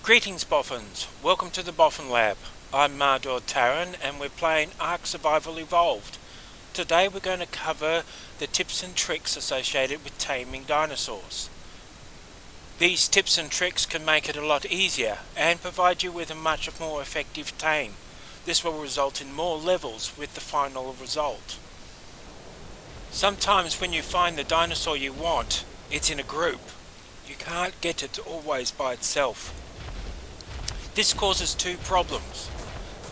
Greetings Boffins, welcome to the Boffin Lab. I'm Mardor Taran and we're playing Ark Survival Evolved. Today we're going to cover the tips and tricks associated with taming dinosaurs. These tips and tricks can make it a lot easier and provide you with a much more effective tame. This will result in more levels with the final result. Sometimes when you find the dinosaur you want, it's in a group. You can't get it always by itself. This causes two problems.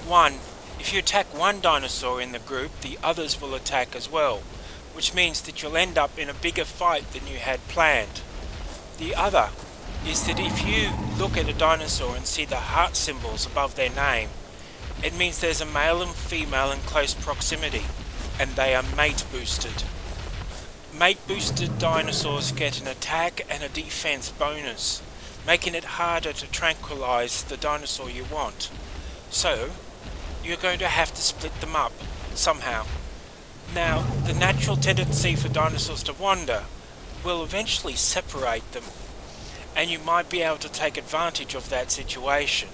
One, if you attack one dinosaur in the group, the others will attack as well, which means that you'll end up in a bigger fight than you had planned. The other is that if you look at a dinosaur and see the heart symbols above their name, it means there's a male and female in close proximity, and they are mate boosted. Mate boosted dinosaurs get an attack and a defense bonus, making it harder to tranquilize the dinosaur you want. So, you're going to have to split them up somehow. Now, the natural tendency for dinosaurs to wander will eventually separate them, and you might be able to take advantage of that situation.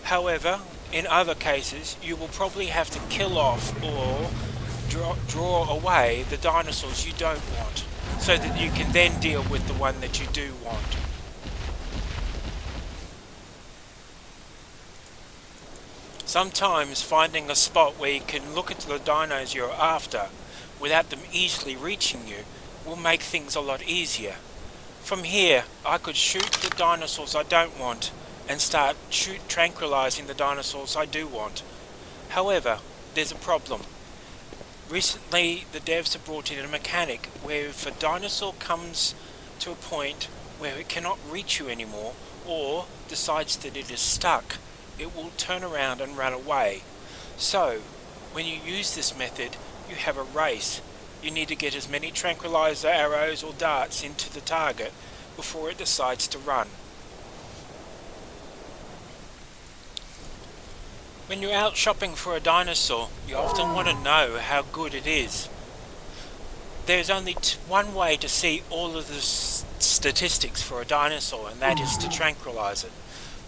However, in other cases, you will probably have to kill off or draw away the dinosaurs you don't want, so that you can then deal with the one that you do want. Sometimes finding a spot where you can look at the dinos you're after without them easily reaching you will make things a lot easier. From here I could shoot the dinosaurs I don't want and start tranquilizing the dinosaurs I do want. However, there's a problem. Recently the devs have brought in a mechanic where if a dinosaur comes to a point where it cannot reach you anymore or decides that it is stuck, it will turn around and run away. So, when you use this method, you have a race. You need to get as many tranquilizer arrows or darts into the target before it decides to run. When you're out shopping for a dinosaur, you often want to know how good it is. There's only one way to see all of the statistics for a dinosaur, and that is to tranquilize it.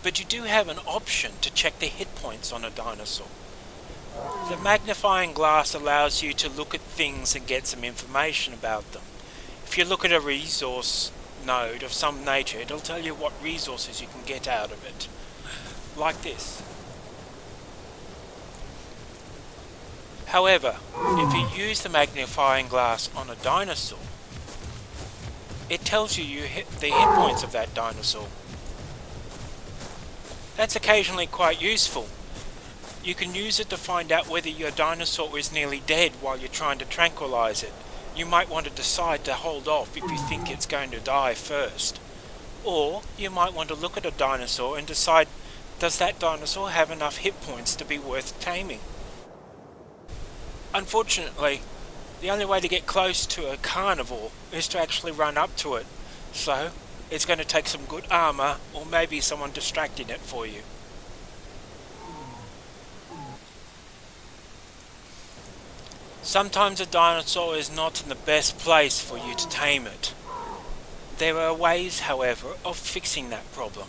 But you do have an option to check the hit points on a dinosaur. The magnifying glass allows you to look at things and get some information about them. If you look at a resource node of some nature, it'll tell you what resources you can get out of it. Like this. However, if you use the magnifying glass on a dinosaur, it tells you the hit points of that dinosaur. That's occasionally quite useful. You can use it to find out whether your dinosaur is nearly dead while you're trying to tranquilize it. You might want to decide to hold off if you think it's going to die first. Or you might want to look at a dinosaur and decide, does that dinosaur have enough hit points to be worth taming? Unfortunately, the only way to get close to a carnivore is to actually run up to it. So, it's going to take some good armor or maybe someone distracting it for you. Sometimes a dinosaur is not in the best place for you to tame it. There are ways, however, of fixing that problem.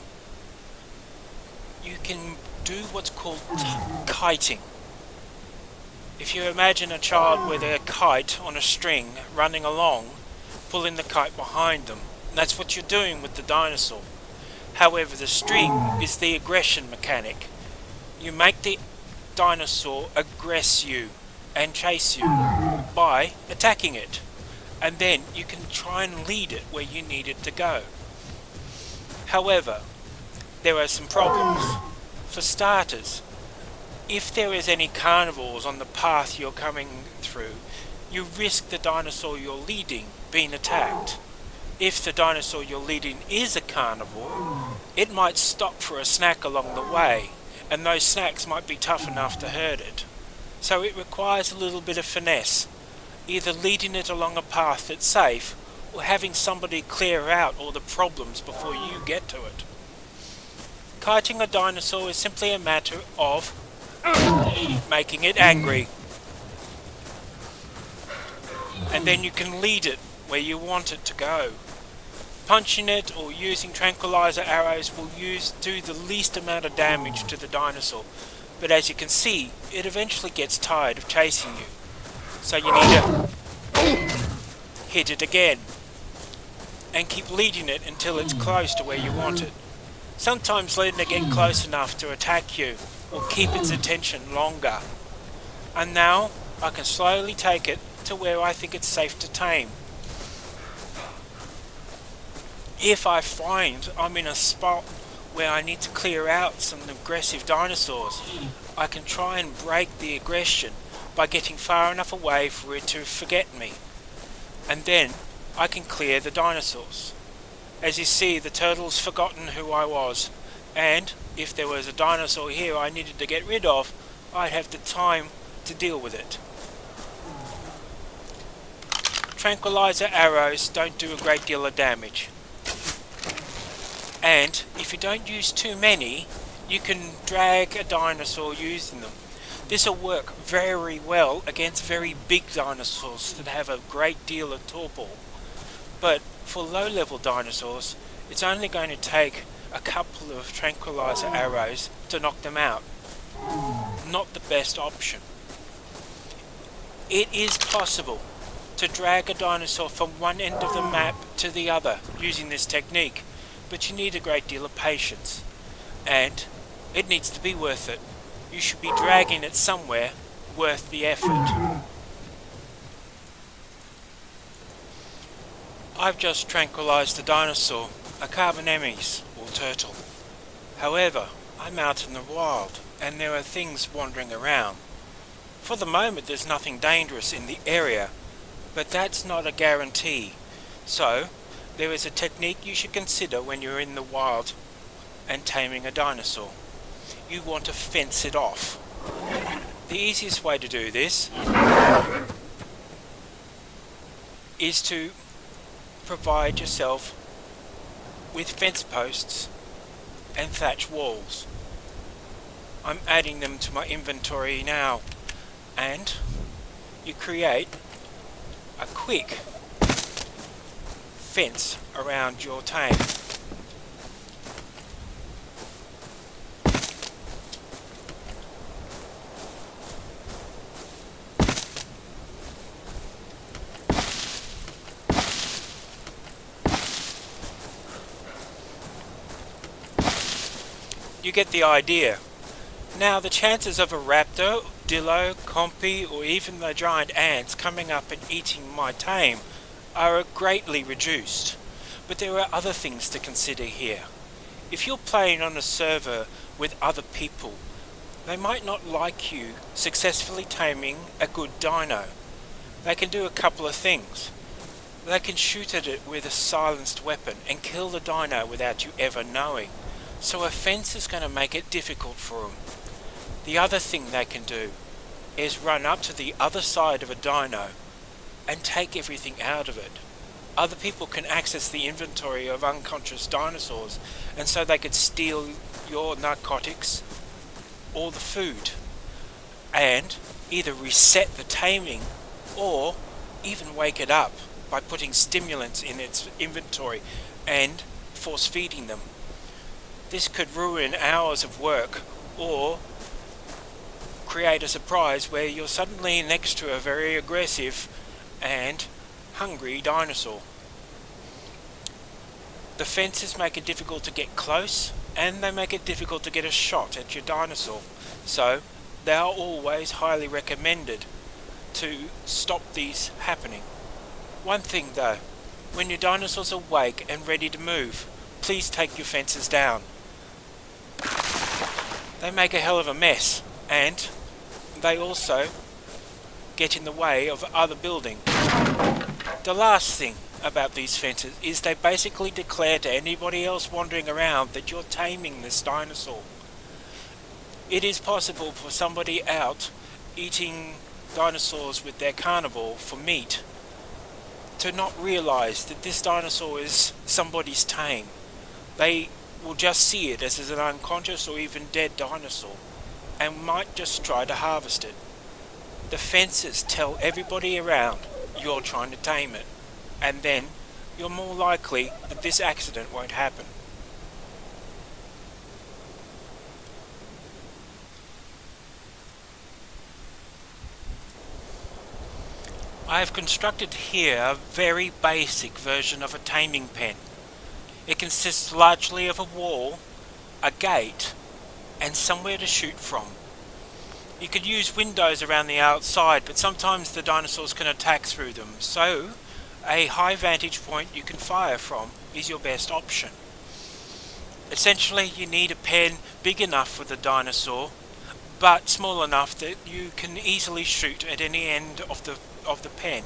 You can do what's called kiting. If you imagine a child with a kite on a string running along, pulling the kite behind them, that's what you're doing with the dinosaur. However, the string is the aggression mechanic. You make the dinosaur aggress you and chase you by attacking it. And then you can try and lead it where you need it to go. However, there are some problems. For starters, if there is any carnivores on the path you're coming through, you risk the dinosaur you're leading being attacked. If the dinosaur you're leading is a carnivore, it might stop for a snack along the way, and those snacks might be tough enough to hurt it. So it requires a little bit of finesse, either leading it along a path that's safe, or having somebody clear out all the problems before you get to it. Kiting a dinosaur is simply a matter of making it angry. And then you can lead it where you want it to go. Punching it or using tranquilizer arrows will do the least amount of damage to the dinosaur, but as you can see, it eventually gets tired of chasing you, so you need to hit it again and keep leading it until it's close to where you want it. Sometimes letting it get close enough to attack you will keep its attention longer. And now I can slowly take it to where I think it's safe to tame. If I find I'm in a spot where I need to clear out some aggressive dinosaurs, I can try and break the aggression by getting far enough away for it to forget me. And then I can clear the dinosaurs. As you see, the turtle's forgotten who I was, and if there was a dinosaur here I needed to get rid of, I'd have the time to deal with it. Tranquilizer arrows don't do a great deal of damage. And if you don't use too many, you can drag a dinosaur using them. This will work very well against very big dinosaurs that have a great deal of torpor. But for low-level dinosaurs, it's only going to take a couple of tranquilizer arrows to knock them out. Not the best option. It is possible to drag a dinosaur from one end of the map to the other using this technique, but you need a great deal of patience, and it needs to be worth it. You should be dragging it somewhere worth the effort. I've just tranquilized a dinosaur, a carbonemys or turtle. However, I'm out in the wild and there are things wandering around. For the moment there's nothing dangerous in the area, but that's not a guarantee. So there is a technique you should consider when you're in the wild and taming a dinosaur. You want to fence it off. The easiest way to do this is to provide yourself with fence posts and thatch walls. I'm adding them to my inventory now, and you create a quick fence around your tame. You get the idea. Now the chances of a raptor, dillo, compy, or even the giant ants coming up and eating my tame are greatly reduced. But there are other things to consider here. If you're playing on a server with other people, they might not like you successfully taming a good dino. They can do a couple of things. They can shoot at it with a silenced weapon and kill the dino without you ever knowing. So a fence is going to make it difficult for them. The other thing they can do is run up to the other side of a dino and take everything out of it. Other people can access the inventory of unconscious dinosaurs, and so they could steal your narcotics or the food and either reset the taming or even wake it up by putting stimulants in its inventory and force feeding them. This could ruin hours of work or create a surprise where you're suddenly next to a very aggressive and hungry dinosaur. The fences make it difficult to get close, and they make it difficult to get a shot at your dinosaur, so they are always highly recommended to stop these happening. One thing though, when your dinosaur's awake and ready to move, please take your fences down. They make a hell of a mess, and they also get in the way of other building. The last thing about these fences is they basically declare to anybody else wandering around that you're taming this dinosaur. It is possible for somebody out eating dinosaurs with their carnivore for meat to not realize that this dinosaur is somebody's tame. They will just see it as an unconscious or even dead dinosaur and might just try to harvest it. The fences tell everybody around you're trying to tame it, and then you're more likely that this accident won't happen. I have constructed here a very basic version of a taming pen. It consists largely of a wall, a gate, and somewhere to shoot from. You could use windows around the outside, but sometimes the dinosaurs can attack through them, so a high vantage point you can fire from is your best option. Essentially, you need a pen big enough for the dinosaur, but small enough that you can easily shoot at any end of the pen.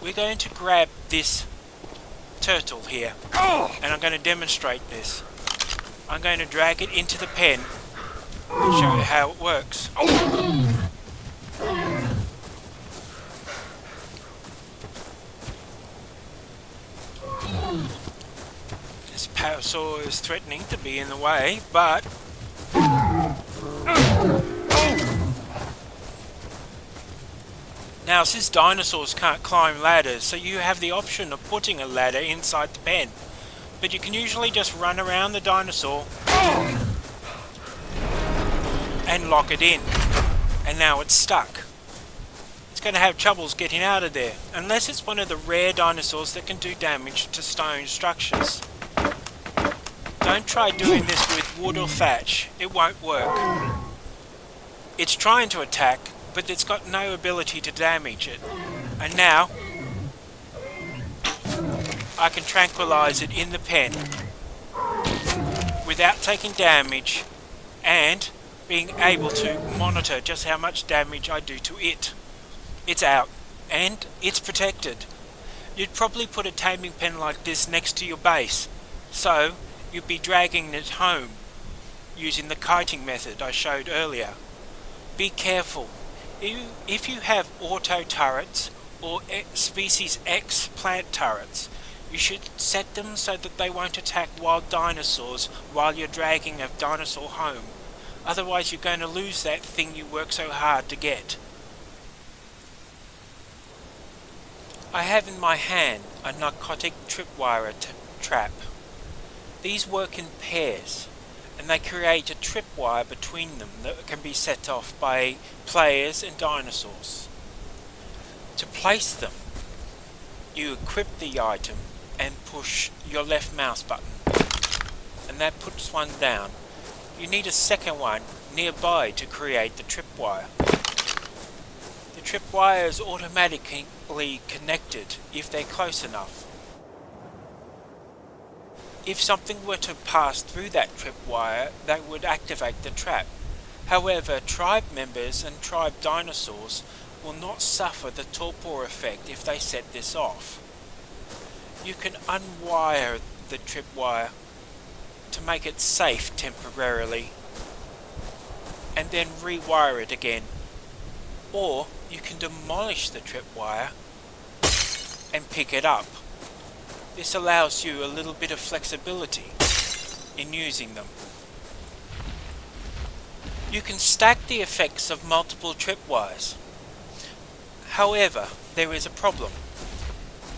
We're going to grab this turtle here, and I'm going to demonstrate this. I'm going to drag it into the pen and show you how it works. This parasaur is threatening to be in the way, but now since dinosaurs can't climb ladders, so you have the option of putting a ladder inside the pen. But you can usually just run around the dinosaur and lock it in. And now it's stuck. It's going to have troubles getting out of there, unless it's one of the rare dinosaurs that can do damage to stone structures. Don't try doing this with wood or thatch, it won't work. It's trying to attack, but it's got no ability to damage it. And now I can tranquilize it in the pen without taking damage and being able to monitor just how much damage I do to it. It's out and it's protected. You'd probably put a taming pen like this next to your base, so you'd be dragging it home using the kiting method I showed earlier. Be careful. If you have auto turrets or species X plant turrets, you should set them so that they won't attack wild dinosaurs while you're dragging a dinosaur home. Otherwise you're going to lose that thing you work so hard to get. I have in my hand a narcotic tripwire trap. These work in pairs, and they create a tripwire between them that can be set off by players and dinosaurs. To place them, you equip the item and push your left mouse button, and that puts one down. You need a second one nearby to create the tripwire. The tripwire is automatically connected if they're close enough. If something were to pass through that tripwire, that would activate the trap. However, tribe members and tribe dinosaurs will not suffer the torpor effect if they set this off. You can unwire the tripwire to make it safe temporarily, and then rewire it again. Or you can demolish the tripwire and pick it up. This allows you a little bit of flexibility in using them. You can stack the effects of multiple tripwires. However, there is a problem.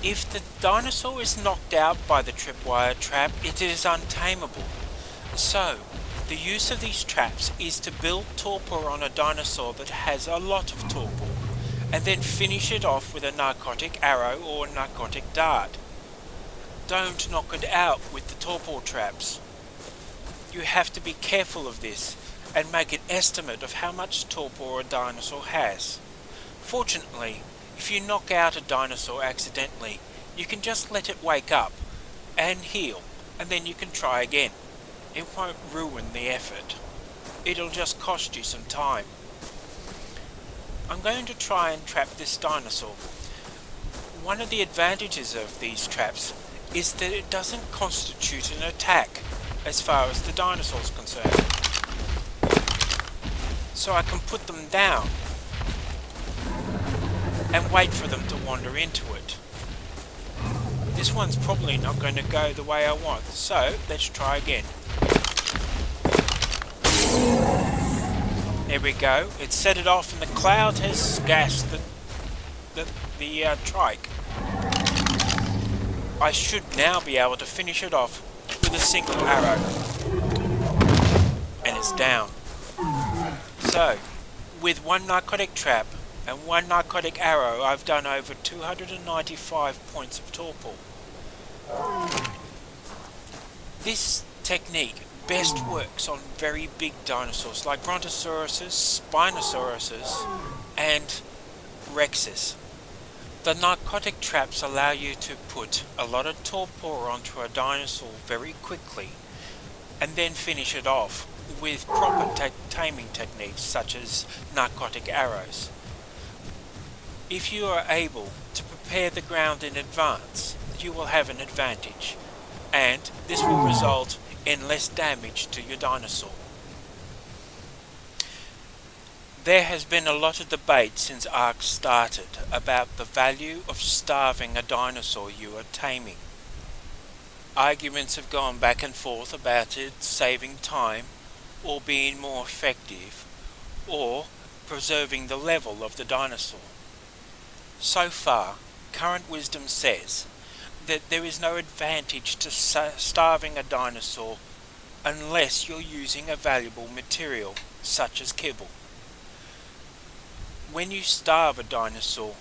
If the dinosaur is knocked out by the tripwire trap, it is untamable. So, the use of these traps is to build torpor on a dinosaur that has a lot of torpor, and then finish it off with a narcotic arrow or a narcotic dart. Don't knock it out with the torpor traps. You have to be careful of this and make an estimate of how much torpor a dinosaur has. Fortunately, if you knock out a dinosaur accidentally, you can just let it wake up and heal, and then you can try again. It won't ruin the effort. It'll just cost you some time. I'm going to try and trap this dinosaur. One of the advantages of these traps is that it doesn't constitute an attack as far as the dinosaur's concerned. So I can put them down and wait for them to wander into it. This one's probably not going to go the way I want, so let's try again. There we go, it set it off and the cloud has gassed the trike. I should now be able to finish it off with a single arrow. And it's down. So, with one narcotic trap and one narcotic arrow, I've done over 295 points of torpor. This technique best works on very big dinosaurs like Brontosauruses, Spinosauruses, and Rexes. The narcotic traps allow you to put a lot of torpor onto a dinosaur very quickly and then finish it off with proper taming techniques such as narcotic arrows. If you are able to prepare the ground in advance, you will have an advantage, and this will result in less damage to your dinosaur. There has been a lot of debate since Ark started about the value of starving a dinosaur you are taming. Arguments have gone back and forth about it saving time or being more effective or preserving the level of the dinosaur. So far, current wisdom says that there is no advantage to starving a dinosaur unless you're using a valuable material such as kibble. When you starve a dinosaur,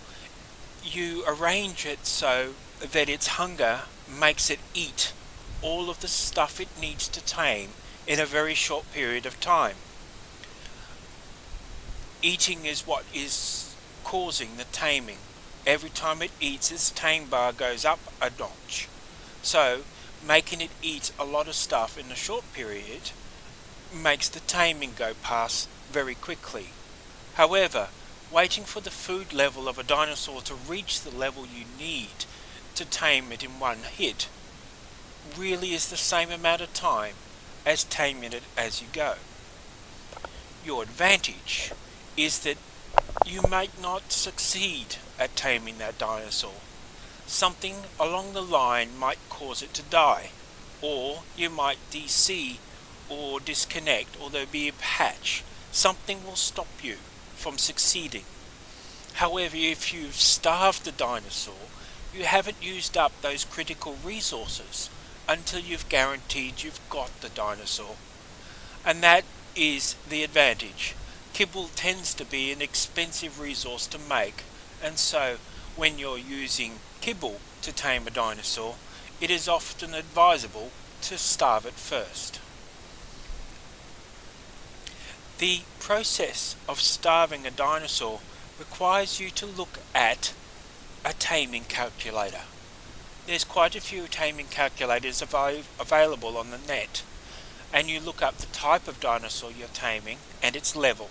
you arrange it so that its hunger makes it eat all of the stuff it needs to tame in a very short period of time. Eating is what is causing the taming. Every time it eats, its tame bar goes up a notch. So, making it eat a lot of stuff in a short period makes the taming go past very quickly. However, waiting for the food level of a dinosaur to reach the level you need to tame it in one hit really is the same amount of time as taming it as you go. Your advantage is that you might not succeed at taming that dinosaur. Something along the line might cause it to die, or you might DC or disconnect, or there'll be a patch. Something will stop you from succeeding. However, if you've starved the dinosaur, you haven't used up those critical resources until you've guaranteed you've got the dinosaur. And that is the advantage. Kibble tends to be an expensive resource to make, and so when you're using kibble to tame a dinosaur, it is often advisable to starve it first. The process of starving a dinosaur requires you to look at a taming calculator. There's quite a few taming calculators available on the net, and you look up the type of dinosaur you're taming and its level.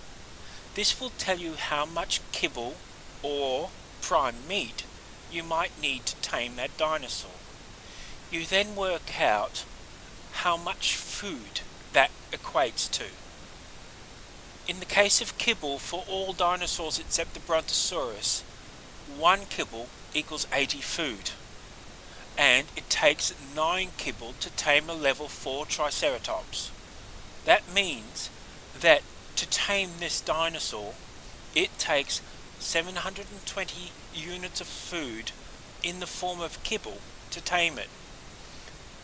This will tell you how much kibble or prime meat you might need to tame that dinosaur. You then work out how much food that equates to. In the case of kibble, for all dinosaurs except the Brontosaurus, 1 kibble equals 80 food, and it takes 9 kibble to tame a level 4 Triceratops. That means that to tame this dinosaur, it takes 720 units of food in the form of kibble to tame it.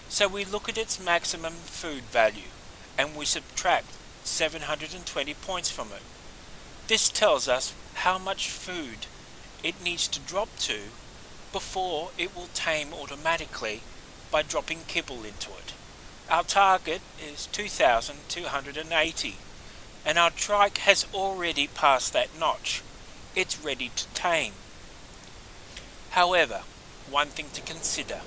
So we look at its maximum food value and we subtract 720 points from it. This tells us how much food it needs to drop to before it will tame automatically by dropping kibble into it. Our target is 2,280, and our trike has already passed that notch. It's ready to tame. However, one thing to consider: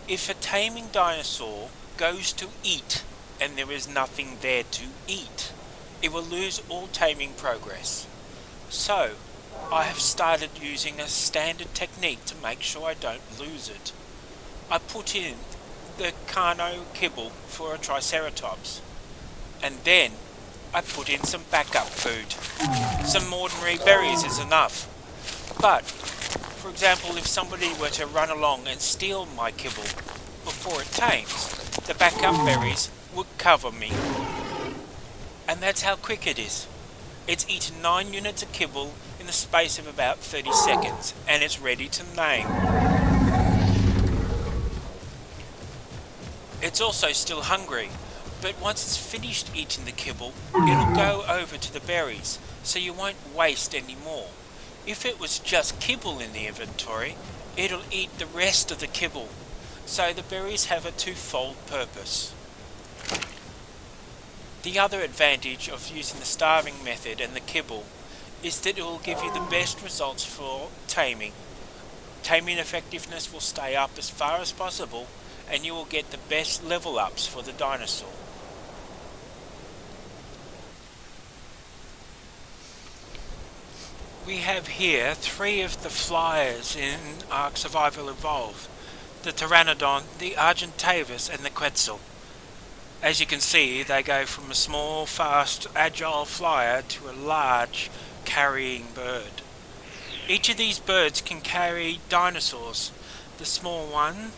if a taming dinosaur goes to eat and there is nothing there to eat, it will lose all taming progress. So, I have started using a standard technique to make sure I don't lose it. I put in the Carno kibble for a Triceratops, and then I put in some backup food. Some ordinary berries is enough. But, for example, if somebody were to run along and steal my kibble before it tames, the backup berries would cover me. And that's how quick it is. It's eaten 9 units of kibble in the space of about 30 seconds, and it's ready to name. It's also still hungry, but once it's finished eating the kibble, it'll go over to the berries, so you won't waste any more. If it was just kibble in the inventory, it'll eat the rest of the kibble, so the berries have a twofold purpose. The other advantage of using the starving method and the kibble is that it will give you the best results for taming. Taming effectiveness will stay up as far as possible, and you will get the best level ups for the dinosaur. We have here 3 of the flyers in Ark Survival Evolved: the Pteranodon, the Argentavis and the Quetzal. As you can see, they go from a small, fast, agile flyer to a large, carrying bird. Each of these birds can carry dinosaurs. The small one,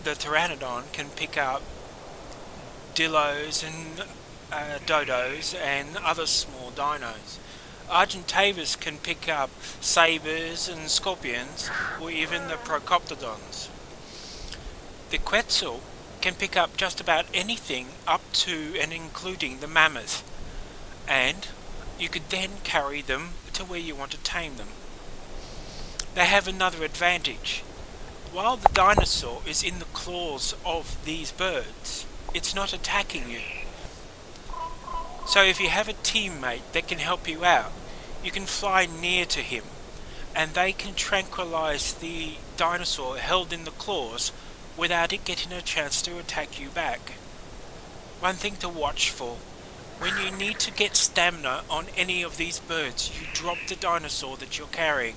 the Pteranodon, can pick up dillos and dodos and other small dinos. Argentavis can pick up sabres and scorpions, or even the procoptodons. The Quetzal can pick up just about anything up to and including the mammoth, and you could then carry them to where you want to tame them. They have another advantage. While the dinosaur is in the claws of these birds, it's not attacking you. So if you have a teammate that can help you out, you can fly near to him, and they can tranquilize the dinosaur held in the claws without it getting a chance to attack you back. One thing to watch for: when you need to get stamina on any of these birds, you drop the dinosaur that you're carrying.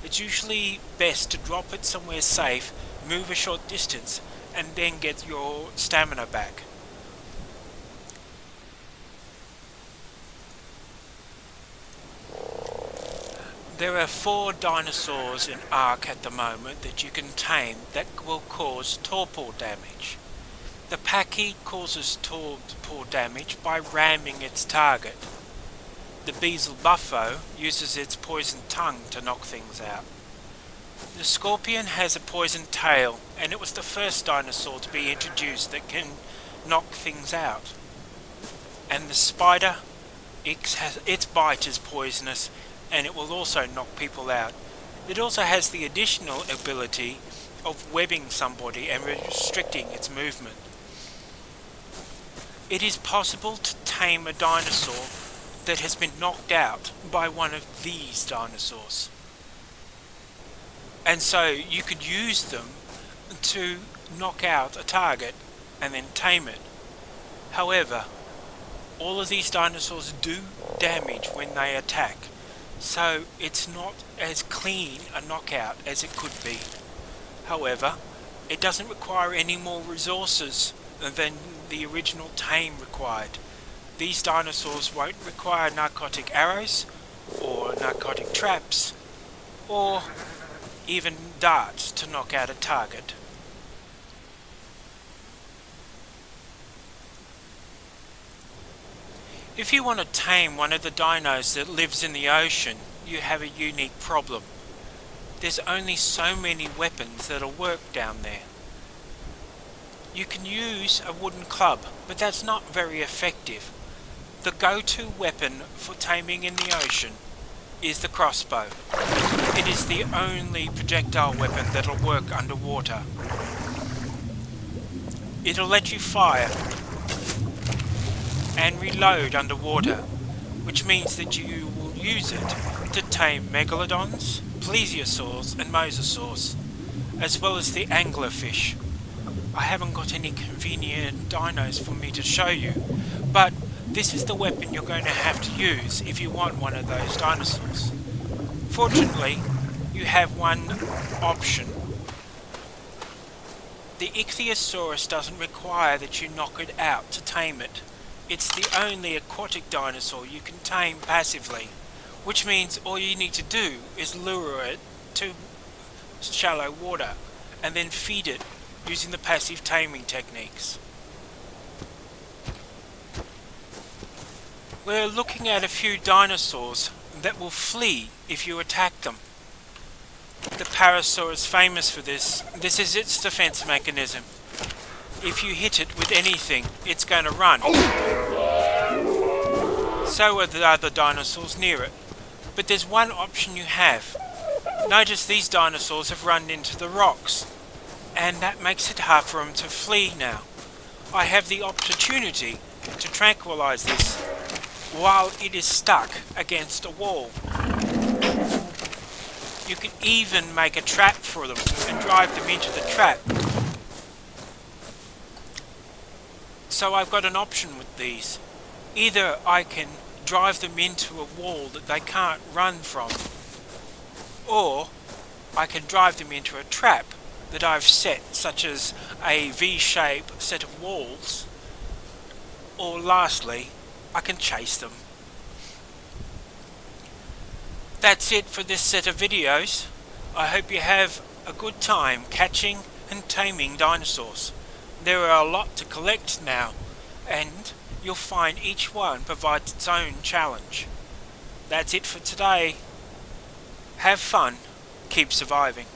It's usually best to drop it somewhere safe, move a short distance, and then get your stamina back. There are 4 dinosaurs in Ark at the moment that you can tame that will cause torpor damage. The Paki causes torpor damage by ramming its target. The Beezel Buffo uses its poisoned tongue to knock things out. The Scorpion has a poisoned tail, and it was the first dinosaur to be introduced that can knock things out. And the Spider, its bite is poisonous, and it will also knock people out. It also has the additional ability of webbing somebody and restricting its movement. It is possible to tame a dinosaur that has been knocked out by one of these dinosaurs. And so you could use them to knock out a target and then tame it. However, all of these dinosaurs do damage when they attack, so it's not as clean a knockout as it could be. However, it doesn't require any more resources than the original tame required. These dinosaurs won't require narcotic arrows, or narcotic traps, or even darts to knock out a target. If you want to tame one of the dinos that lives in the ocean, you have a unique problem. There's only so many weapons that'll work down there. You can use a wooden club, but that's not very effective. The go-to weapon for taming in the ocean is the crossbow. It is the only projectile weapon that'll work underwater. It'll let you fire and reload underwater, which means that you will use it to tame megalodons, plesiosaurs and mosasaurs, as well as the anglerfish. I haven't got any convenient dinos for me to show you, but this is the weapon you're going to have to use if you want one of those dinosaurs. Fortunately, you have one option. The Ichthyosaurus doesn't require that you knock it out to tame it. It's the only aquatic dinosaur you can tame passively, which means all you need to do is lure it to shallow water and then feed it using the passive taming techniques. We're looking at a few dinosaurs that will flee if you attack them. The Parasaur is famous for this. This is its defense mechanism. if you hit it with anything, it's going to run. So are the other dinosaurs near it. But there's one option you have. Notice these dinosaurs have run into the rocks, and that makes it hard for them to flee now. I have the opportunity to tranquilize this while it is stuck against a wall. You can even make a trap for them and drive them into the trap. So I've got an option with these. Either I can drive them into a wall that they can't run from, or I can drive them into a trap that I've set, such as a V-shape set of walls, or lastly, I can chase them. That's it for this set of videos. I hope you have a good time catching and taming dinosaurs. There are a lot to collect now, and you'll find each one provides its own challenge. That's it for today. Have fun, keep surviving.